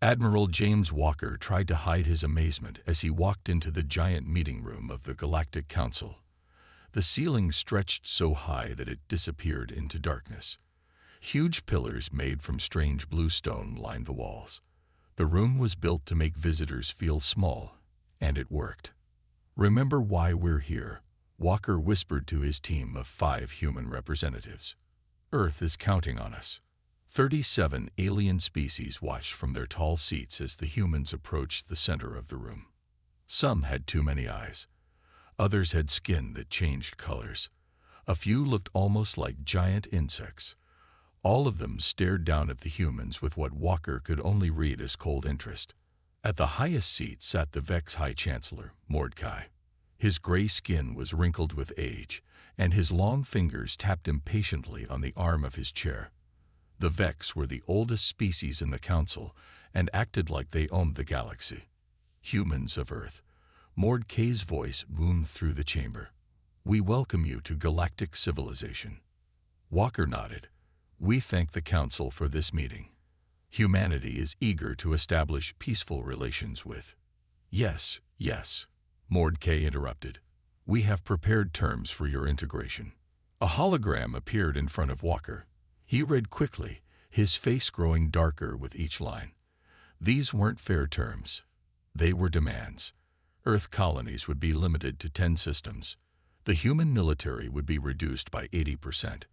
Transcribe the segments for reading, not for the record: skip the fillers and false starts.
Admiral James Walker tried to hide his amazement as he walked into the giant meeting room of the Galactic Council. The ceiling stretched so high that it disappeared into darkness. Huge pillars made from strange blue stone lined the walls. The room was built to make visitors feel small, and it worked. "Remember why we're here," Walker whispered to his team of 5 human representatives. "Earth is counting on us." 37 alien species watched from their tall seats as the humans approached the center of the room. Some had too many eyes. Others had skin that changed colors. A few looked almost like giant insects. All of them stared down at the humans with what Walker could only read as cold interest. At the highest seat sat the Vex High Chancellor, Mordecai. His gray skin was wrinkled with age, and his long fingers tapped impatiently on the arm of his chair. The Vex were the oldest species in the Council and acted like they owned the galaxy. "Humans of Earth," Mordecai's voice boomed through the chamber. "We welcome you to galactic civilization." Walker nodded. "We thank the Council for this meeting. Humanity is eager to establish peaceful relations with—" "Yes, yes," Mordecai interrupted. "We have prepared terms for your integration." A hologram appeared in front of Walker. He read quickly, his face growing darker with each line. These weren't fair terms. They were demands. Earth colonies would be limited to 10 systems. The human military would be reduced by 80%.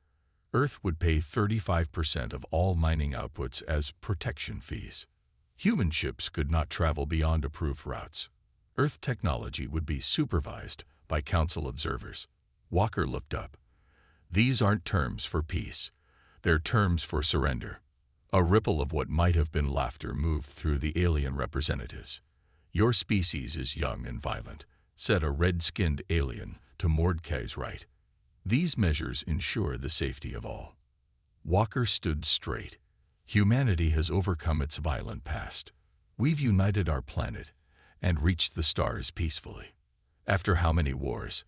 Earth would pay 35% of all mining outputs as protection fees. Human ships could not travel beyond approved routes. Earth technology would be supervised by Council observers. Walker looked up. "These aren't terms for peace. They're terms for surrender." A ripple of what might have been laughter moved through the alien representatives. "Your species is young and violent," said a red-skinned alien to Mordecai's right. "These measures ensure the safety of all." Walker stood straight. "Humanity has overcome its violent past. We've united our planet and reached the stars peacefully." "After how many wars?"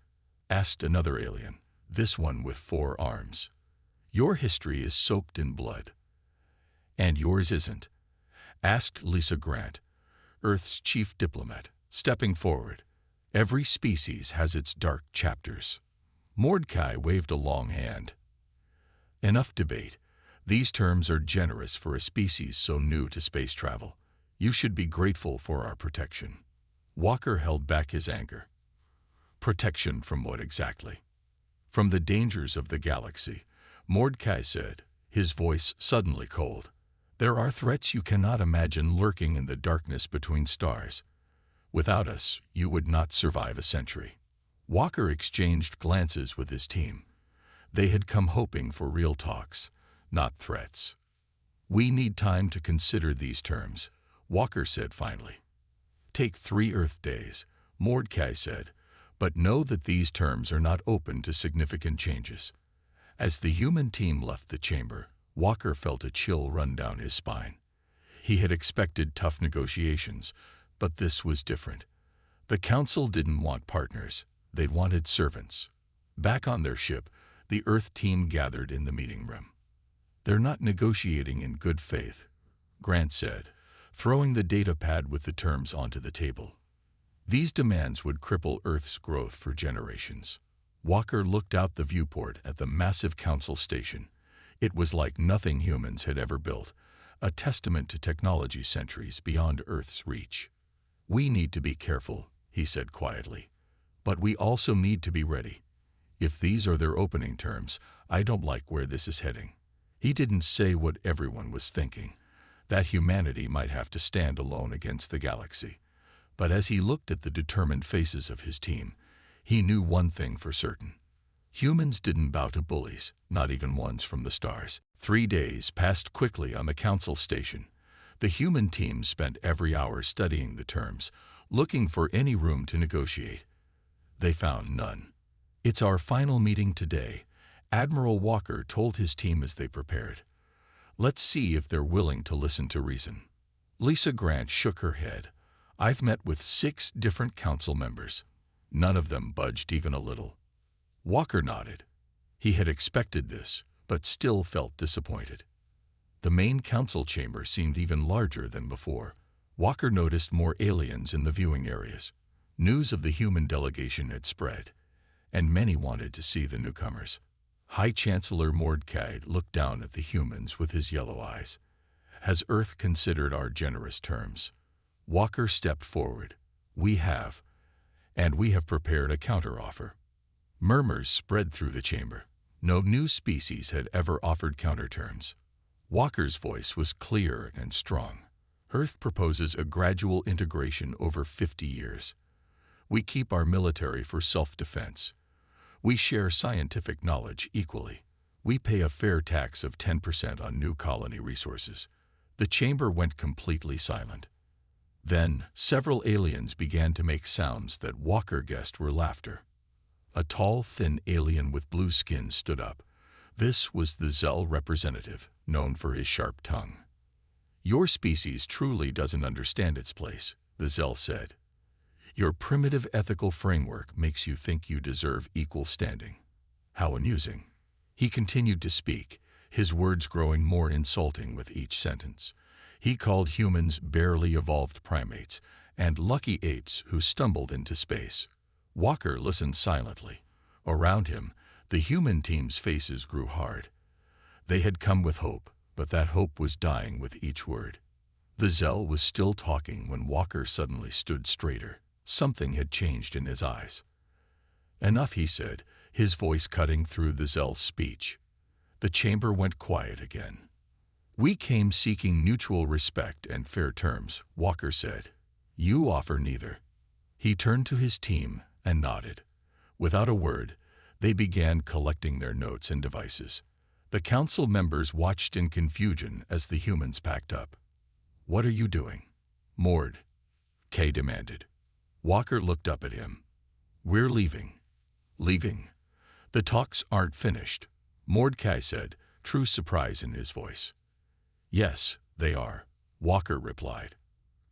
asked another alien, this one with 4 arms. "Your history is soaked in blood." "And yours isn't?" asked Lisa Grant, Earth's chief diplomat, stepping forward. "Every species has its dark chapters." Mordecai waved a long hand. "Enough debate. These terms are generous for a species so new to space travel. You should be grateful for our protection." Walker held back his anger. "Protection from what exactly?" "From the dangers of the galaxy," Mordecai said, his voice suddenly cold. "There are threats you cannot imagine lurking in the darkness between stars. Without us, you would not survive a century." Walker exchanged glances with his team. They had come hoping for real talks, not threats. "We need time to consider these terms," Walker said finally. "Take 3 Earth days," Mordecai said, "but know that these terms are not open to significant changes." As the human team left the chamber, Walker felt a chill run down his spine. He had expected tough negotiations, but this was different. The Council didn't want partners, they wanted servants. Back on their ship, the Earth team gathered in the meeting room. "They're not negotiating in good faith," Grant said, throwing the data pad with the terms onto the table. "These demands would cripple Earth's growth for generations." Walker looked out the viewport at the massive Council station. It was like nothing humans had ever built, a testament to technology centuries beyond Earth's reach. "We need to be careful," he said quietly, "but we also need to be ready. If these are their opening terms, I don't like where this is heading." He didn't say what everyone was thinking, that humanity might have to stand alone against the galaxy. But as he looked at the determined faces of his team, he knew one thing for certain. Humans didn't bow to bullies, not even ones from the stars. 3 days passed quickly on the Council station. The human team spent every hour studying the terms, looking for any room to negotiate. They found none. "It's our final meeting today," Admiral Walker told his team as they prepared. "Let's see if they're willing to listen to reason." Lisa Grant shook her head. "I've met with 6 different Council members. None of them budged even a little." Walker nodded. He had expected this, but still felt disappointed. The main council chamber seemed even larger than before. Walker noticed more aliens in the viewing areas. News of the human delegation had spread, and many wanted to see the newcomers. High Chancellor Mordecai looked down at the humans with his yellow eyes. Has Earth considered our generous terms? Walker stepped forward. We have, and we have prepared a counteroffer. Murmurs spread through the chamber. No new species had ever offered counterterms. Walker's voice was clear and strong. Earth proposes a gradual integration over 50 years. We keep our military for self-defense. We share scientific knowledge equally. We pay a fair tax of 10% on new colony resources. The chamber went completely silent. Then, several aliens began to make sounds that Walker guessed were laughter. A tall, thin alien with blue skin stood up. This was the Zell representative, known for his sharp tongue. Your species truly doesn't understand its place, the Zell said. Your primitive ethical framework makes you think you deserve equal standing. How amusing. He continued to speak, his words growing more insulting with each sentence. He called humans barely evolved primates and lucky apes who stumbled into space. Walker listened silently. Around him, the human team's faces grew hard. They had come with hope, but that hope was dying with each word. The Zell was still talking when Walker suddenly stood straighter. Something had changed in his eyes. Enough, he said, his voice cutting through the Zell's speech. The chamber went quiet again. We came seeking mutual respect and fair terms, Walker said. You offer neither. He turned to his team and nodded. Without a word, they began collecting their notes and devices. The council members watched in confusion as the humans packed up. What are you doing? Mord, Kay demanded. Walker looked up at him. We're leaving. Leaving? The talks aren't finished, Mordecai said, true surprise in his voice. Yes, they are, Walker replied.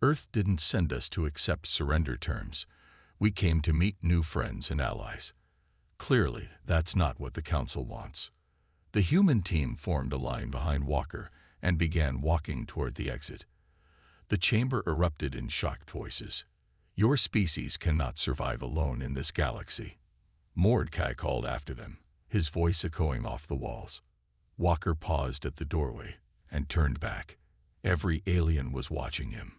Earth didn't send us to accept surrender terms. We came to meet new friends and allies. Clearly, that's not what the council wants. The human team formed a line behind Walker and began walking toward the exit. The chamber erupted in shocked voices. Your species cannot survive alone in this galaxy. Mordecai called after them, his voice echoing off the walls. Walker paused at the doorway and turned back. Every alien was watching him.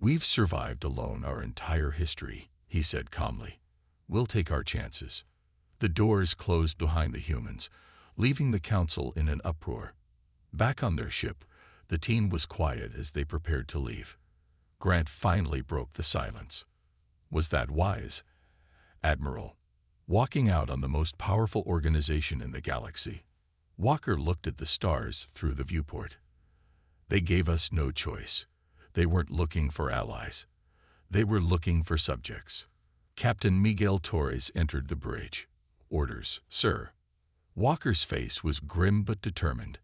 We've survived alone our entire history, he said calmly. We'll take our chances. The doors closed behind the humans, leaving the council in an uproar. Back on their ship, the team was quiet as they prepared to leave. Grant finally broke the silence. Was that wise, Admiral? Walking out on the most powerful organization in the galaxy. Walker looked at the stars through the viewport. They gave us no choice. They weren't looking for allies. They were looking for subjects. Captain Miguel Torres entered the bridge. Orders, sir. Walker's face was grim but determined.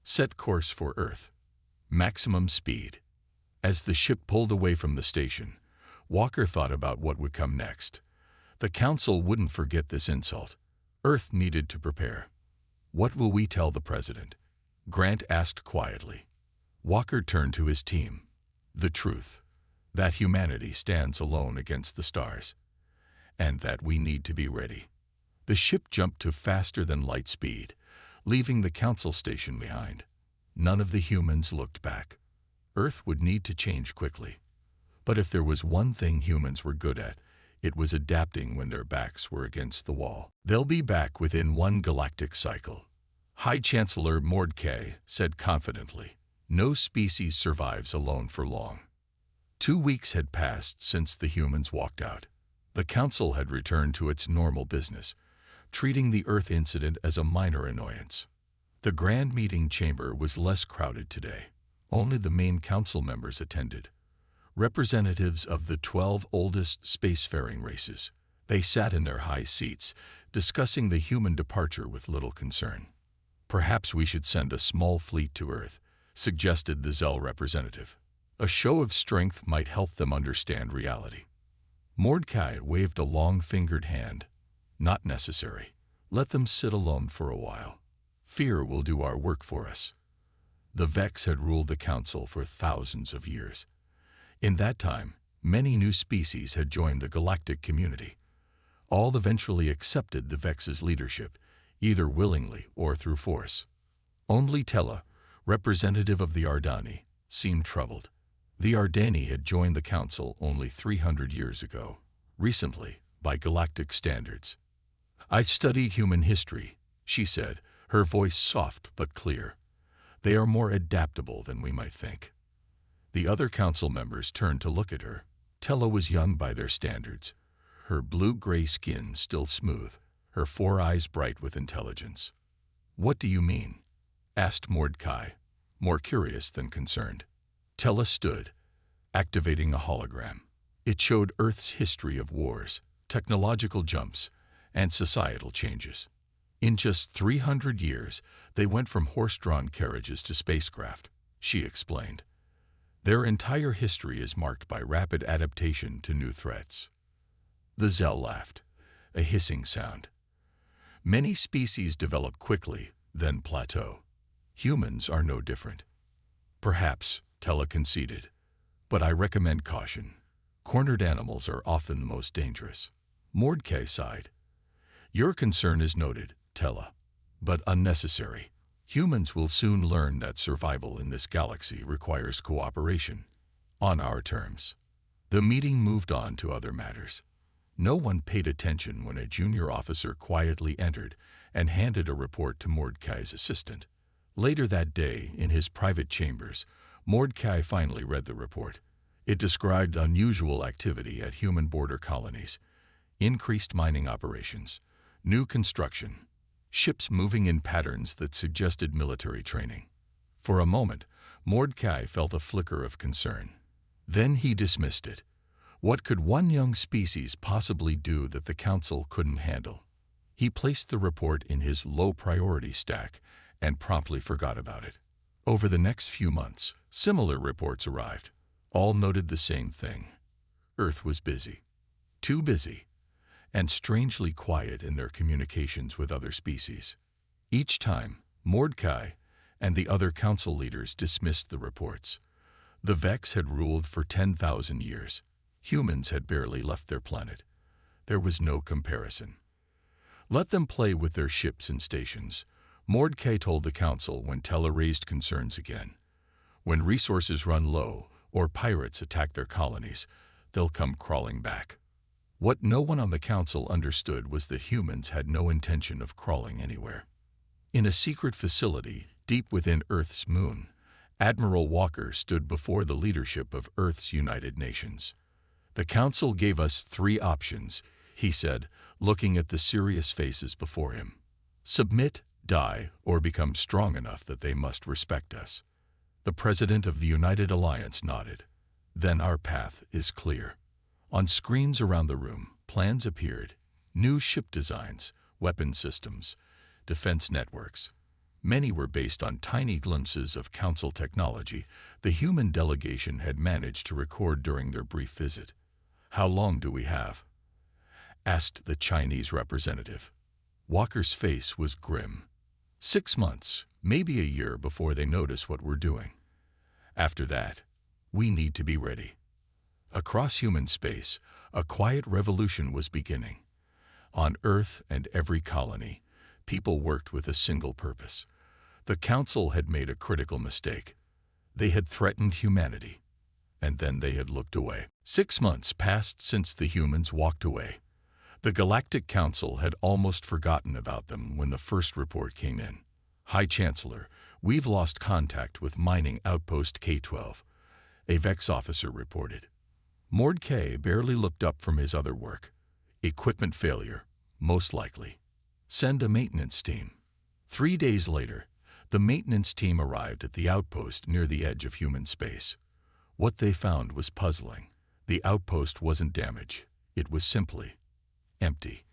Set course for Earth. Maximum speed. As the ship pulled away from the station, Walker thought about what would come next. The council wouldn't forget this insult. Earth needed to prepare. What will we tell the president? Grant asked quietly. Walker turned to his team. The truth. That humanity stands alone against the stars. And that we need to be ready. The ship jumped to faster than light speed, leaving the council station behind. None of the humans looked back. Earth would need to change quickly. But if there was one thing humans were good at, it was adapting when their backs were against the wall. They'll be back within one galactic cycle. High Chancellor Mordecai said confidently. No species survives alone for long. 2 weeks had passed since the humans walked out. The council had returned to its normal business, treating the Earth incident as a minor annoyance. The grand meeting chamber was less crowded today. Only the main council members attended. Representatives of the 12 oldest spacefaring races. They sat in their high seats, discussing the human departure with little concern. Perhaps we should send a small fleet to Earth, suggested the Zell representative. A show of strength might help them understand reality. Mordecai waved a long-fingered hand. Not necessary. Let them sit alone for a while. Fear will do our work for us. The Vex had ruled the Council for thousands of years. In that time, many new species had joined the galactic community. All eventually accepted the Vex's leadership, either willingly or through force. Only Tella, representative of the Ardani, seemed troubled. The Ardani had joined the Council only 300 years ago, recently, by galactic standards. "I study human history," she said, her voice soft but clear. "They are more adaptable than we might think." The other council members turned to look at her. Tella was young by their standards, her blue-gray skin still smooth, her 4 eyes bright with intelligence. "What do you mean?" asked Mordecai, more curious than concerned. Tella stood, activating a hologram. It showed Earth's history of wars, technological jumps, and societal changes. In just 300 years, they went from horse-drawn carriages to spacecraft, she explained. Their entire history is marked by rapid adaptation to new threats. The Zell laughed, a hissing sound. "Many species develop quickly, then plateau. Humans are no different." "Perhaps," Tella conceded, "but I recommend caution. Cornered animals are often the most dangerous." Mordecai sighed. "Your concern is noted, Tella, but unnecessary. Humans will soon learn that survival in this galaxy requires cooperation, on our terms." The meeting moved on to other matters. No one paid attention when a junior officer quietly entered and handed a report to Mordecai's assistant. Later that day, in his private chambers, Mordecai finally read the report. It described unusual activity at human border colonies, increased mining operations, new construction, ships moving in patterns that suggested military training. For a moment, Mordecai felt a flicker of concern. Then he dismissed it. What could one young species possibly do that the Council couldn't handle? He placed the report in his low-priority stack and promptly forgot about it. Over the next few months, similar reports arrived. All noted the same thing. Earth was busy. Too busy, and strangely quiet in their communications with other species. Each time, Mordecai and the other council leaders dismissed the reports. The Vex had ruled for 10,000 years. Humans had barely left their planet. There was no comparison. "Let them play with their ships and stations," Mordecai told the council when Tella raised concerns again. "When resources run low or pirates attack their colonies, they'll come crawling back." What no one on the council understood was that humans had no intention of crawling anywhere. In a secret facility deep within Earth's moon, Admiral Walker stood before the leadership of Earth's United Nations. "The council gave us 3 options," he said, looking at the serious faces before him. "Submit, die, or become strong enough that they must respect us." The president of the United Alliance nodded. "Then our path is clear." On screens around the room, plans appeared. New ship designs, weapon systems, defense networks. Many were based on tiny glimpses of council technology the human delegation had managed to record during their brief visit. "How long do we have?" asked the Chinese representative. Walker's face was grim. 6 months, maybe a year before they notice what we're doing. After that, we need to be ready." Across human space, a quiet revolution was beginning. On Earth and every colony, people worked with a single purpose. The Council had made a critical mistake. They had threatened humanity, and then they had looked away. 6 months passed since the humans walked away. The Galactic Council had almost forgotten about them when the first report came in. "High Chancellor, we've lost contact with Mining Outpost K-12, a Vex officer reported. Mordecai barely looked up from his other work. "Equipment failure, most likely. Send a maintenance team." 3 days later, the maintenance team arrived at the outpost near the edge of human space. What they found was puzzling. The outpost wasn't damaged. It was simply empty.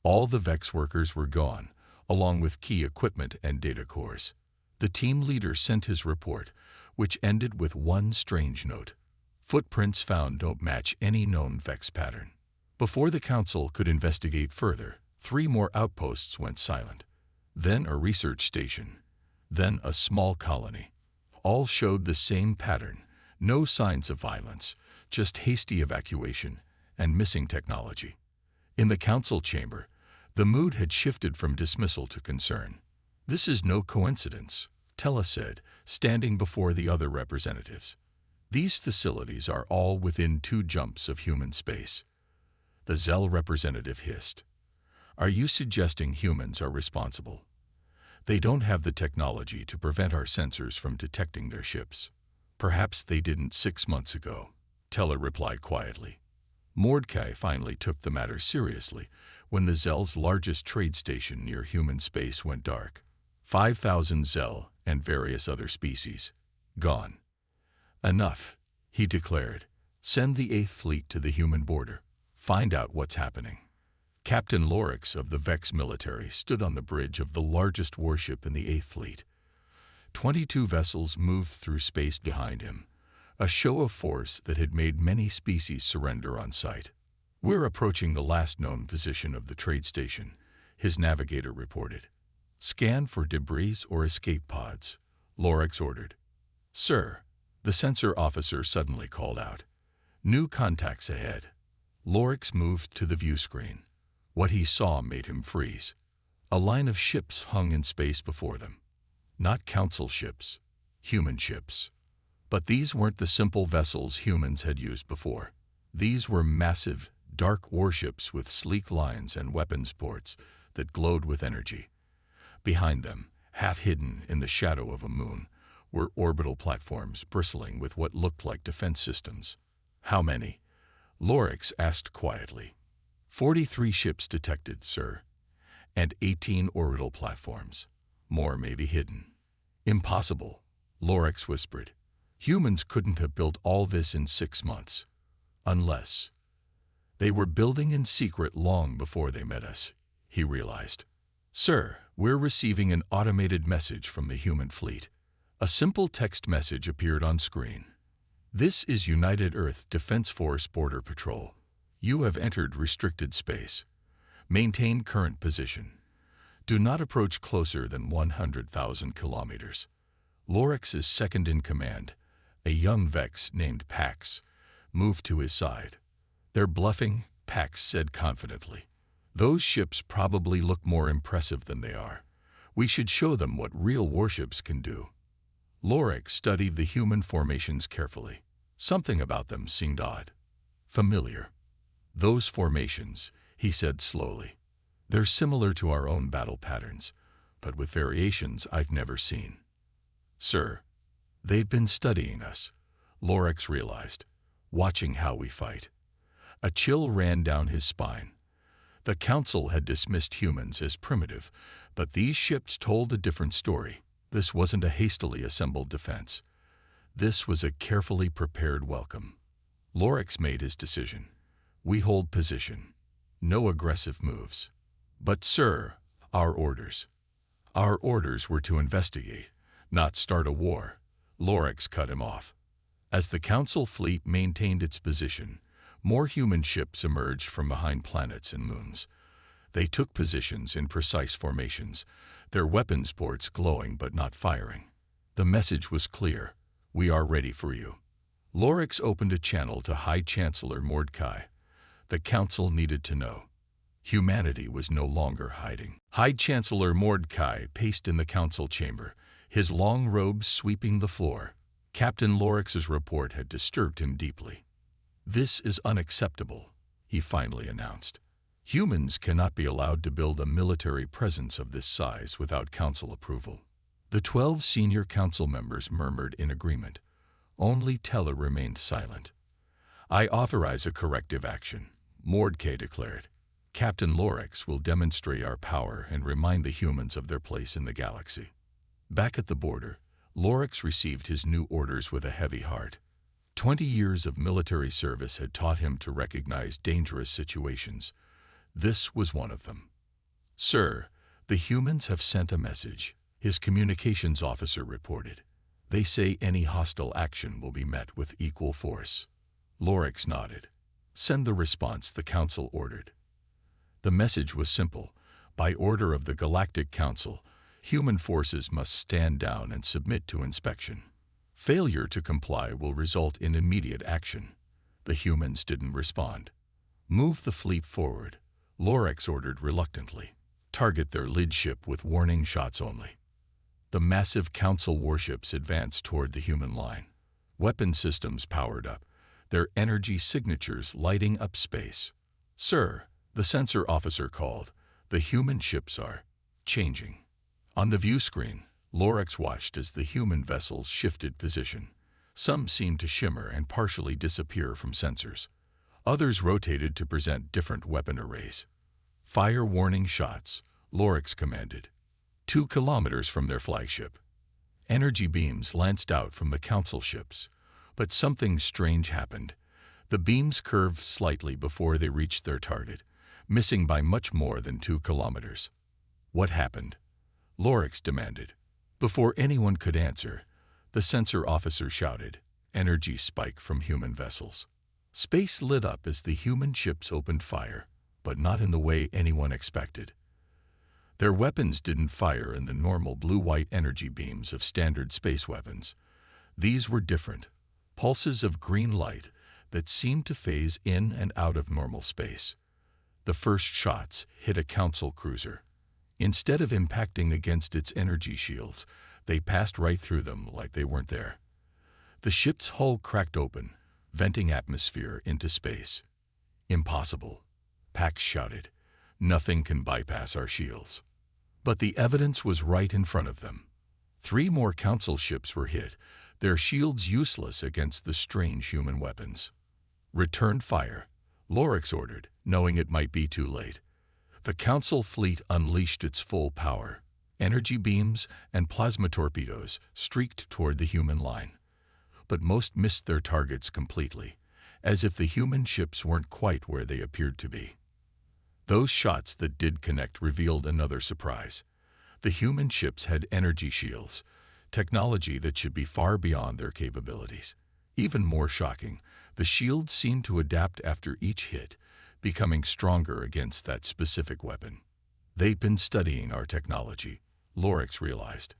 All the Vex workers were gone, along with key equipment and data cores. The team leader sent his report, which ended with one strange note. "Footprints found don't match any known Vex pattern." Before the council could investigate further, 3 more outposts went silent. Then a research station. Then a small colony. All showed the same pattern, no signs of violence, just hasty evacuation and missing technology. In the council chamber, the mood had shifted from dismissal to concern. "This is no coincidence," Tella said, standing before the other representatives. "These facilities are all within 2 jumps of human space." The Zell representative hissed. "Are you suggesting humans are responsible? They don't have the technology to prevent our sensors from detecting their ships." "Perhaps they didn't 6 months ago," Tella replied quietly. Mordecai finally took the matter seriously when the Zell's largest trade station near human space went dark. 5,000 Zell and various other species gone. "Enough," he declared. "Send the 8th Fleet to the human border. Find out what's happening." Captain Lorix of the Vex military stood on the bridge of the largest warship in the 8th Fleet. 22 vessels moved through space behind him, a show of force that had made many species surrender on sight. "We're approaching the last known position of the trade station," his navigator reported. "Scan for debris or escape pods," Lorix ordered. "Sir," the sensor officer suddenly called out. "New contacts ahead." Lorix moved to the view screen. What he saw made him freeze. A line of ships hung in space before them. Not council ships, human ships. But these weren't the simple vessels humans had used before. These were massive, dark warships with sleek lines and weapons ports that glowed with energy. Behind them, half hidden in the shadow of a moon, were orbital platforms bristling with what looked like defense systems. "How many?" Lorix asked quietly. 43 ships detected, sir, and 18 orbital platforms. More may be hidden." "Impossible," Lorix whispered. "Humans couldn't have built all this in 6 months. Unless they were building in secret long before they met us," he realized. "Sir, we're receiving an automated message from the human fleet." A simple text message appeared on screen. "This is United Earth Defense Force Border Patrol. You have entered restricted space. Maintain current position. Do not approach closer than 100,000 kilometers." Lorix's second in command, a young Vex named Pax, moved to his side. "They're bluffing," Pax said confidently. "Those ships probably look more impressive than they are. We should show them what real warships can do." Lorix studied the human formations carefully. Something about them seemed odd, familiar. "Those formations," he said slowly, "they're similar to our own battle patterns, but with variations I've never seen." "Sir, they've been studying us," Lorix realized, "watching how we fight." A chill ran down his spine. The Council had dismissed humans as primitive, but these ships told a different story. This wasn't a hastily assembled defense. This was a carefully prepared welcome. Lorix made his decision. "We hold position. No aggressive moves." "But sir, our orders." "Our orders were to investigate, not start a war," Lorix cut him off. As the Council fleet maintained its position, more human ships emerged from behind planets and moons. They took positions in precise formations, their weapons ports glowing but not firing. The message was clear: "We are ready for you." Lorix opened a channel to High Chancellor Mordecai. The Council needed to know. Humanity was no longer hiding. High Chancellor Mordecai paced in the Council chamber, his long robes sweeping the floor. Captain Lorix's report had disturbed him deeply. "This is unacceptable," he finally announced. "Humans cannot be allowed to build a military presence of this size without Council approval." The 12 senior Council members murmured in agreement. Only Tella remained silent. "I authorize a corrective action," Mordecai declared. "Captain Lorix will demonstrate our power and remind the humans of their place in the galaxy." Back at the border, Lorix received his new orders with a heavy heart. 20 years of military service had taught him to recognize dangerous situations. This was one of them. "Sir, the humans have sent a message," his communications officer reported. "They say any hostile action will be met with equal force." Lorix nodded. "Send the response," the Council ordered. The message was simple. By order of the Galactic Council, human forces must stand down and submit to inspection. Failure to comply will result in immediate action. The humans didn't respond. Move the fleet forward, Lorax ordered reluctantly. Target their lead ship with warning shots only. The massive Council warships advanced toward the human line. Weapon systems powered up, their energy signatures lighting up space. "Sir," the sensor officer called, "the human ships are changing." On the view screen, Lorax watched as the human vessels shifted position. Some seemed to shimmer and partially disappear from sensors. Others rotated to present different weapon arrays. "Fire warning shots," Lorax commanded. 2 kilometers from their flagship. Energy beams lanced out from the Council ships, but something strange happened. The beams curved slightly before they reached their target, missing by much more than 2 kilometers. "What happened?" Lorax demanded. Before anyone could answer, the sensor officer shouted, "Energy spike from human vessels." Space lit up as the human ships opened fire, but not in the way anyone expected. Their weapons didn't fire in the normal blue-white energy beams of standard space weapons. These were different, pulses of green light that seemed to phase in and out of normal space. The first shots hit a Council cruiser. Instead of impacting against its energy shields, they passed right through them like they weren't there. The ship's hull cracked open, venting atmosphere into space. "Impossible," Pax shouted. "Nothing can bypass our shields." But the evidence was right in front of them. 3 more Council ships were hit, their shields useless against the strange human weapons. "Return fire," Lorax ordered, knowing it might be too late. The Council fleet unleashed its full power. Energy beams and plasma torpedoes streaked toward the human line. But most missed their targets completely, as if the human ships weren't quite where they appeared to be. Those shots that did connect revealed another surprise. The human ships had energy shields, technology that should be far beyond their capabilities. Even more shocking, the shields seemed to adapt after each hit, becoming stronger against that specific weapon. They'd been studying our technology, Lorax realized.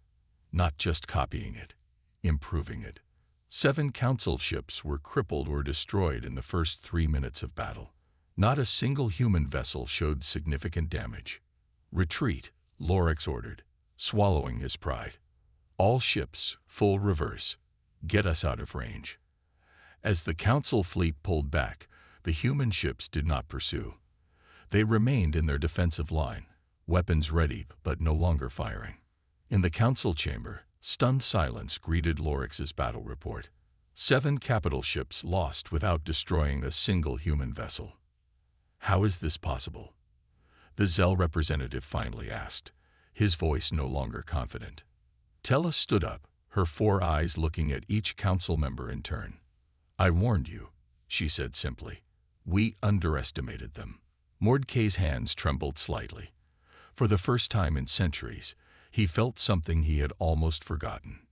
Not just copying it, improving it. 7 Council ships were crippled or destroyed in the first 3 minutes of battle. Not a single human vessel showed significant damage. "Retreat," Lorax ordered, swallowing his pride. "All ships, full reverse. Get us out of range." As the Council fleet pulled back, the human ships did not pursue. They remained in their defensive line, weapons ready but no longer firing. In the Council chamber, stunned silence greeted Lorax's battle report. 7 capital ships lost without destroying a single human vessel. "How is this possible?" the Zell representative finally asked, his voice no longer confident. Tella stood up, her 4 eyes looking at each Council member in turn. "I warned you," she said simply. "We underestimated them." Mordecai's hands trembled slightly. For the first time in centuries, he felt something he had almost forgotten.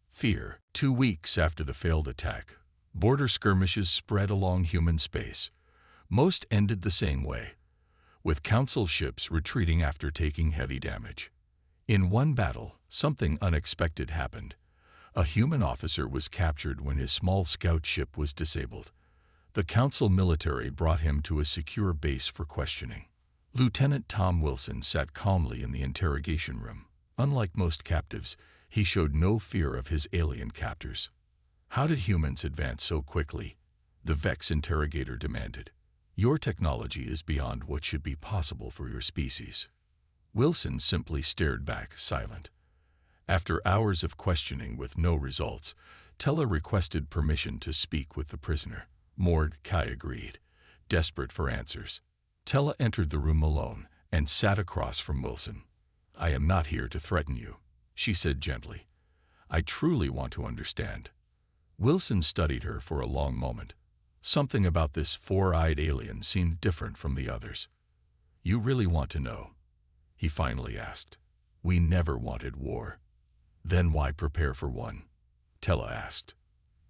Fear. 2 weeks after the failed attack, border skirmishes spread along human space. Most ended the same way, with Council ships retreating after taking heavy damage. In one battle, something unexpected happened. A human officer was captured when his small scout ship was disabled. The Council military brought him to a secure base for questioning. Lieutenant Tom Wilson sat calmly in the interrogation room. Unlike most captives, he showed no fear of his alien captors. "How did humans advance so quickly?" the Vex interrogator demanded. "Your technology is beyond what should be possible for your species." Wilson simply stared back, silent. After hours of questioning with no results, Tella requested permission to speak with the prisoner. Mordecai agreed, desperate for answers. Tella entered the room alone and sat across from Wilson. "I am not here to threaten you," she said gently. "I truly want to understand." Wilson studied her for a long moment. Something about this 4-eyed alien seemed different from the others. "You really want to know?" he finally asked. "We never wanted war." "Then why prepare for one?" Tella asked.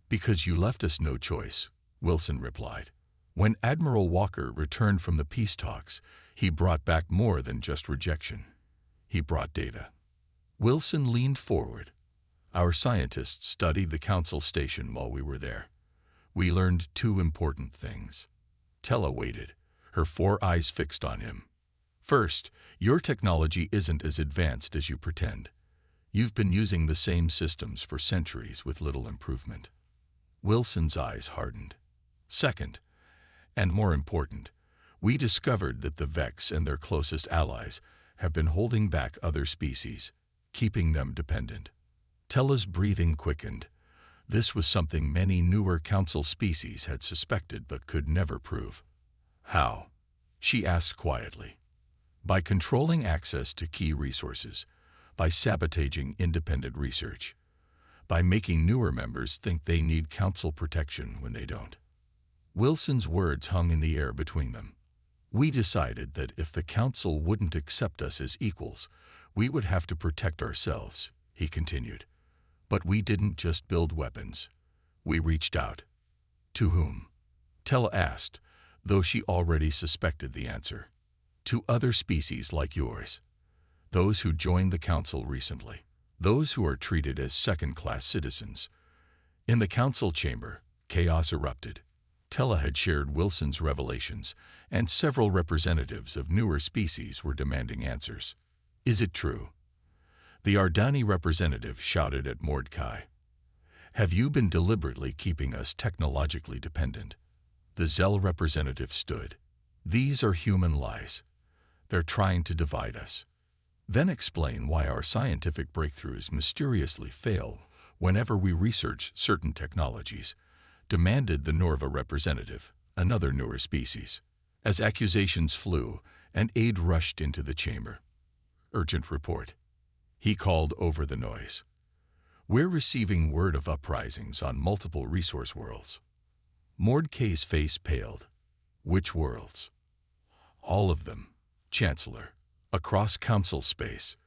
"Because you left us no choice," Wilson replied. "When Admiral Walker returned from the peace talks, he brought back more than just rejection. He brought data." Wilson leaned forward. Our scientists studied the council station while we were there. We learned two important things. Tella waited, her 4 eyes fixed on him. First, your technology isn't as advanced as you pretend. You've been using the same systems for centuries with little improvement. Wilson's eyes hardened. Second, and more important, we discovered that the Vex and their closest allies have been holding back other species, keeping them dependent. Tella's breathing quickened. This was something many newer council species had suspected but could never prove. How? She asked quietly. By controlling access to key resources, by sabotaging independent research, by making newer members think they need council protection when they don't. Wilson's words hung in the air between them. We decided that if the council wouldn't accept us as equals, we would have to protect ourselves, he continued. But we didn't just build weapons. We reached out. To whom? Tella asked, though she already suspected the answer. To other species like yours. Those who joined the council recently. Those who are treated as second-class citizens. In the council chamber, chaos erupted. Tella had shared Wilson's revelations, and several representatives of newer species were demanding answers. Is it true? The Ardani representative shouted at Mordecai. Have you been deliberately keeping us technologically dependent? The Zell representative stood. These are human lies. They're trying to divide us. Then explain why our scientific breakthroughs mysteriously fail whenever we research certain technologies, demanded the Norva representative, another newer species. As accusations flew, an aide rushed into the chamber. Urgent report. He called over the noise. We're receiving word of uprisings on multiple resource worlds. Mordecai's face paled. Which worlds? All of them, Chancellor. Across council space,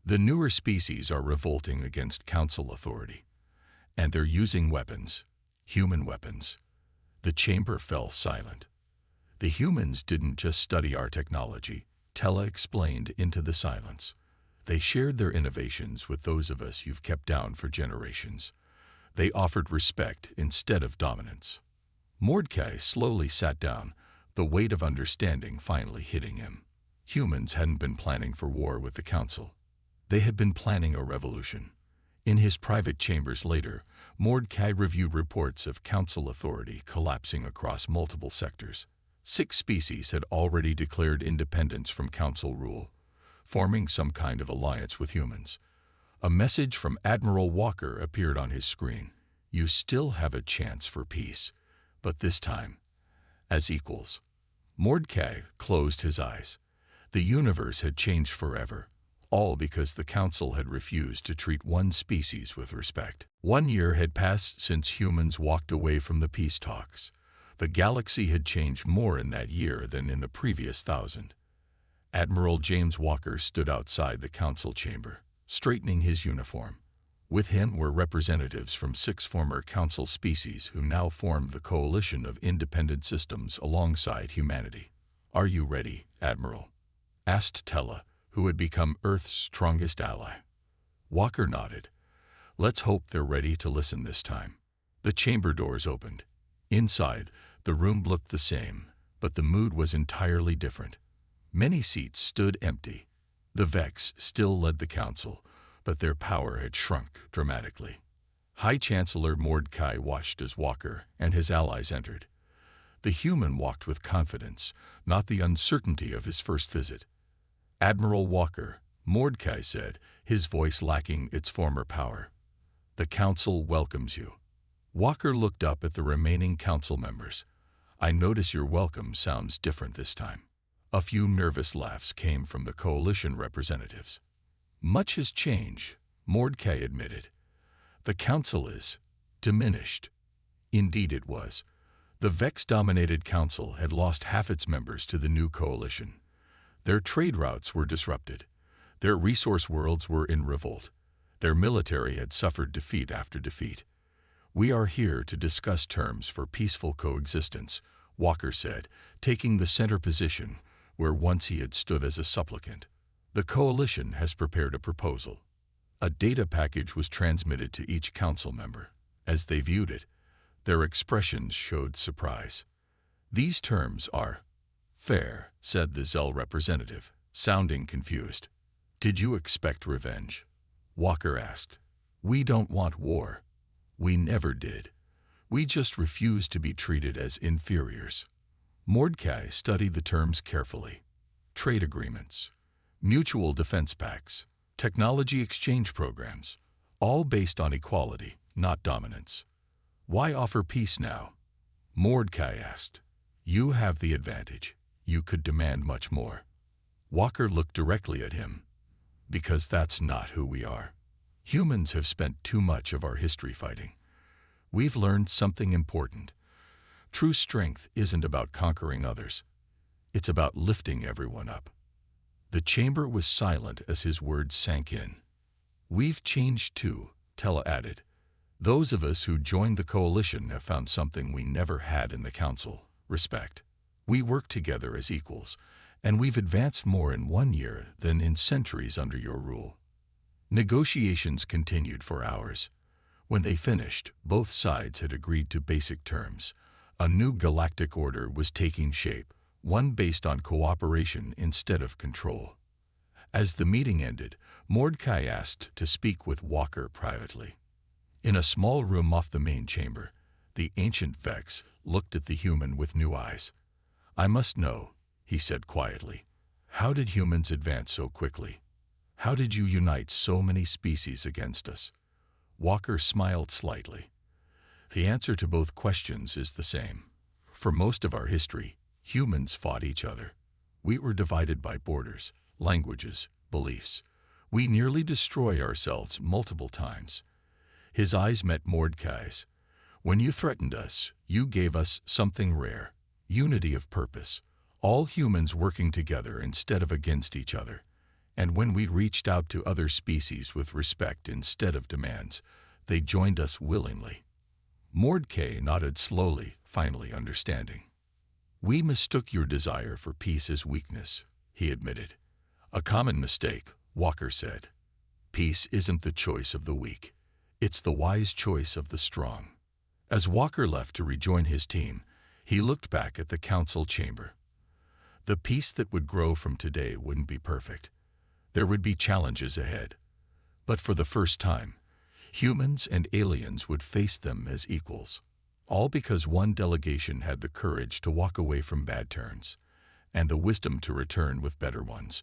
the newer species are revolting against council authority. And they're using weapons, human weapons. The chamber fell silent. The humans didn't just study our technology, Tella explained into the silence. They shared their innovations with those of us you've kept down for generations. They offered respect instead of dominance. Mordecai slowly sat down, the weight of understanding finally hitting him. Humans hadn't been planning for war with the council. They had been planning a revolution. In his private chambers later, Mordecai reviewed reports of council authority collapsing across multiple sectors. 6 species had already declared independence from council rule, forming some kind of alliance with humans. A message from Admiral Walker appeared on his screen. You still have a chance for peace, but this time, as equals. Mordecai closed his eyes. The universe had changed forever, all because the council had refused to treat one species with respect. 1 year had passed since humans walked away from the peace talks. The galaxy had changed more in that year than in the previous 1,000. Admiral James Walker stood outside the council chamber, straightening his uniform. With him were representatives from 6 former council species who now formed the coalition of independent systems alongside humanity. Are you ready, Admiral? Asked Tella, who had become Earth's strongest ally. Walker nodded. Let's hope they're ready to listen this time. The chamber doors opened. Inside, the room looked the same, but the mood was entirely different. Many seats stood empty. The Vex still led the council, but their power had shrunk dramatically. High Chancellor Mordecai watched as Walker and his allies entered. The human walked with confidence, not the uncertainty of his first visit. Admiral Walker, Mordecai said, his voice lacking its former power. The council welcomes you. Walker looked up at the remaining council members. I notice your welcome sounds different this time. A few nervous laughs came from the coalition representatives. Much has changed, Mordecai admitted. The council is diminished. Indeed it was. The Vex-dominated council had lost half its members to the new coalition. Their trade routes were disrupted. Their resource worlds were in revolt. Their military had suffered defeat after defeat. We are here to discuss terms for peaceful coexistence, Walker said, taking the center position where once he had stood as a supplicant. The coalition has prepared a proposal. A data package was transmitted to each council member. As they viewed it, their expressions showed surprise. "These terms are fair," said the Zell representative, sounding confused. "Did you expect revenge?" Walker asked. "We don't want war. We never did. We just refuse to be treated as inferiors." Mordecai studied the terms carefully. Trade agreements, mutual defense pacts, technology exchange programs, all based on equality, not dominance. "Why offer peace now?" Mordecai asked. "You have the advantage. You could demand much more." Walker looked directly at him. "Because that's not who we are. Humans have spent too much of our history fighting. We've learned something important. True strength isn't about conquering others. It's about lifting everyone up." The chamber was silent as his words sank in. "We've changed too," Tella added. "Those of us who joined the coalition have found something we never had in the council: respect. We work together as equals, and we've advanced more in 1 year than in centuries under your rule." Negotiations continued for hours. When they finished, both sides had agreed to basic terms. A new galactic order was taking shape, one based on cooperation instead of control. As the meeting ended, Mordecai asked to speak with Walker privately. In a small room off the main chamber, the ancient Vex looked at the human with new eyes. "I must know," he said quietly. "How did humans advance so quickly? How did you unite so many species against us?" Walker smiled slightly. "The answer to both questions is the same. For most of our history, humans fought each other. We were divided by borders, languages, beliefs. We nearly destroyed ourselves multiple times." His eyes met Mordecai's. "When you threatened us, you gave us something rare: unity of purpose, all humans working together instead of against each other. And when we reached out to other species with respect instead of demands, they joined us willingly." Mordecai nodded slowly, finally understanding. "We mistook your desire for peace as weakness," he admitted. "A common mistake," Walker said. "Peace isn't the choice of the weak. It's the wise choice of the strong." As Walker left to rejoin his team, he looked back at the council chamber. The peace that would grow from today wouldn't be perfect. There would be challenges ahead. But for the first time, humans and aliens would face them as equals. All because one delegation had the courage to walk away from bad turns, and the wisdom to return with better ones.